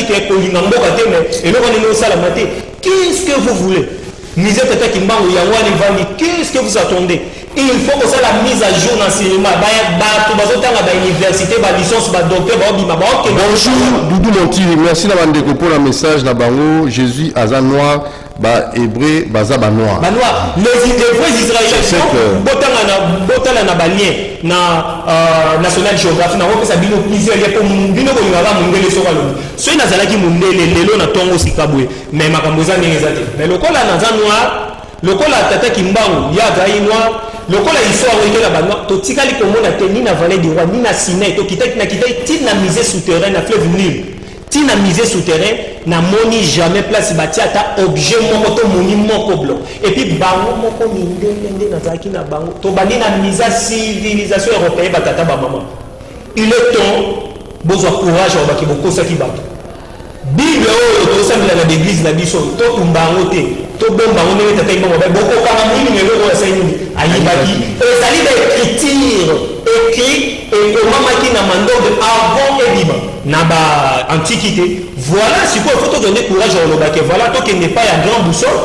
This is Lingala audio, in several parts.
que Kolingambo Kate, mais et le René Salamate, qu'est-ce que vous voulez? Misé Tata Kimbango, Yawan Vandi, qu'est-ce que vous attendez? Il faut que ça la mise à jour dans le cinéma. Bonjour, Doudou Montiri, merci d'avoir découpé le message là-bas. Jésus a noir, hébreu, baza noir. Les vrais Israéliens, Botala na balien, na National Geographic, na ça bino plusieurs liens pour bino ko ngala mundele sokalo. Soy na zalaki mundele lelo na tongo sikabwe, mais makamboza ngezate. Mais le kola na noir, le kola tata kimbangu ya gaï noir. Le cas là histoire où il y a là-bas, tout ce qui est comme on a tenu na vallée du roi, ni na Sinaï, tout qui t'a dit na misé souterrain, na fleuve Nil, ti na misé souterrain, na moni jamais place bâti à ta objet moto moni moko blanc. Et puis bango moko minde na zaki na bango, to bani na misa civilisation européenne batata ba maman. Il est temps, besoin courage au baki boko ça qui bat. Bible to ça la l'église la biso, to umbango te. To bomba on est tata imamo boko kama mimi ne le ça ni ayibaki et ça livre écriture écrit et comment maki na mando de avant et biba na ba antiquité voilà si quoi faut te donner courage au lobake voilà toi qui n'est pas à grand boussole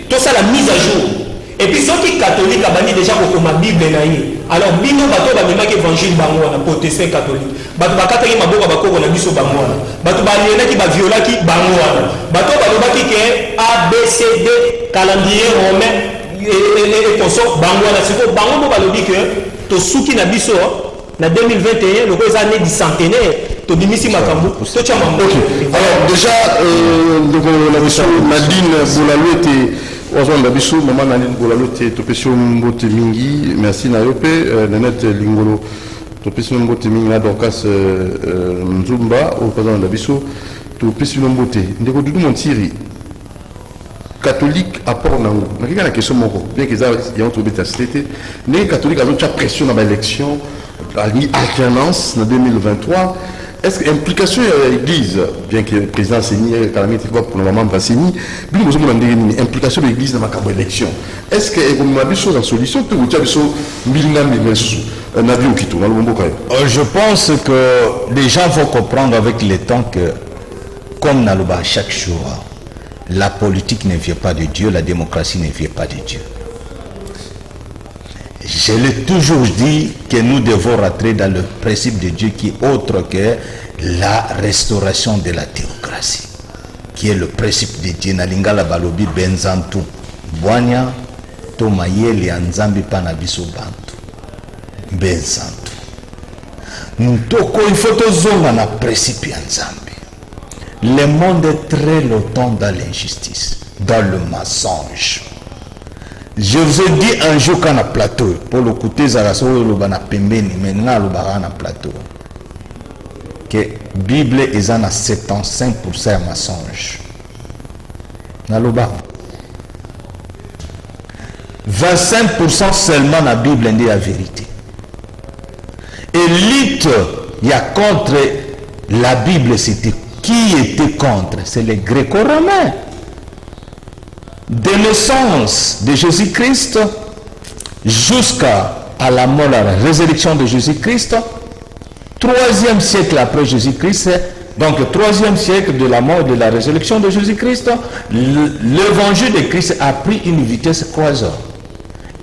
tout ça la mise à jour et puis ceux qui catholiques a banni déjà pour ma bible na yi alors bino bato ba memaki évangile bango na protestant catholique bato bakata ki maboka bakoko na biso bango wana bato baliena ki ba violaki bango wana bato balobaki ke A B C D calendrier romain et consort bango wana siko bango mo balobi ke to suki na biso na 2021 le ko année du centenaire to bimisi makambo to chama OK alors déjà donc la mission Nadine Boulalo était Ozon Babiso, maman Nadine Boulalo était Topesio Mbote Mingi, merci Nayope, Nanette Lingolo, Topesio Mbote Mingi, Dorcas Mzumba, au président Babiso, Topesio Mbote. Ndeko Doudou Montiri, catholique apport nango. Na kika na question moko, bien que ça y a trouvé ta société, les catholiques ont déjà pression dans l'élection, alternance en 2023. Est-ce que l'implication de l'Église, bien que le président Séni, calamité pour le moment va Séni, bien que vous avez une implication de l'Église dans ma élection, est-ce que vous avez des choses en solution que vous avez des choses je pense que les gens vont comprendre avec le temps que, comme Naloba chaque jour, la politique ne vient pas de Dieu, la démocratie ne vient pas de Dieu. Je l'ai toujours dit que nous devons rentrer dans le principe de Dieu qui est autre que la restauration de la théocratie, qui est le principe de Dieu. Nalingala balobi benzantu, boanya to mayele anzambi panabiso bantu, benzantu. Ntoko il faut tozonga na principe anzambi. Le monde est très longtemps dans l'injustice, dans le mensonge. Je vous ai dit un jour quand on a plateau, pour le côté Zaraso, le bana pembeni, maintenant le barana plateau, que la Bible est à 75% mensonge. Dans le bar. 25% seulement la Bible est la vérité. Et l'élite, il y a contre la Bible, c'était qui était contre? C'est les Gréco-Romains. De naissance de Jésus-Christ jusqu'à la mort, la résurrection de Jésus-Christ, 3e siècle après Jésus-Christ, donc 3e siècle de la mort et de la résurrection de Jésus-Christ, l'évangile de Christ a pris une vitesse croiseur.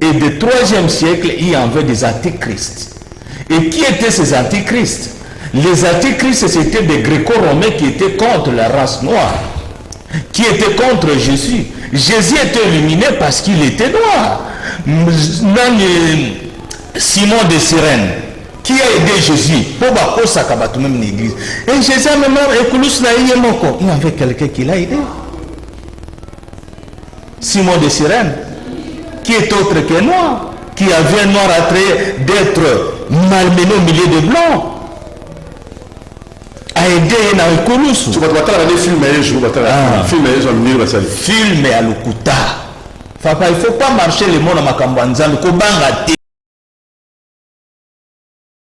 Et de 3e siècle, il y avait des antichrists. Et qui étaient ces antichrists? Les antichrists, c'était des Gréco-Romains qui étaient contre la race noire, qui étaient contre Jésus. Jésus était éliminé parce qu'il était noir. Simon de Cyrène, qui a aidé Jésus pour même l'église. Et Jésus a même il y avait quelqu'un qui l'a aidé. Simon de Cyrène, qui est autre que noir, qui avait un noir attrait d'être malmené au milieu de blancs. A aidé na Ekolusu. Tu vas regarder des films et je vais film à l'Okuta. Il ne faut pas marcher le monde à Makambanza, le Kobanga.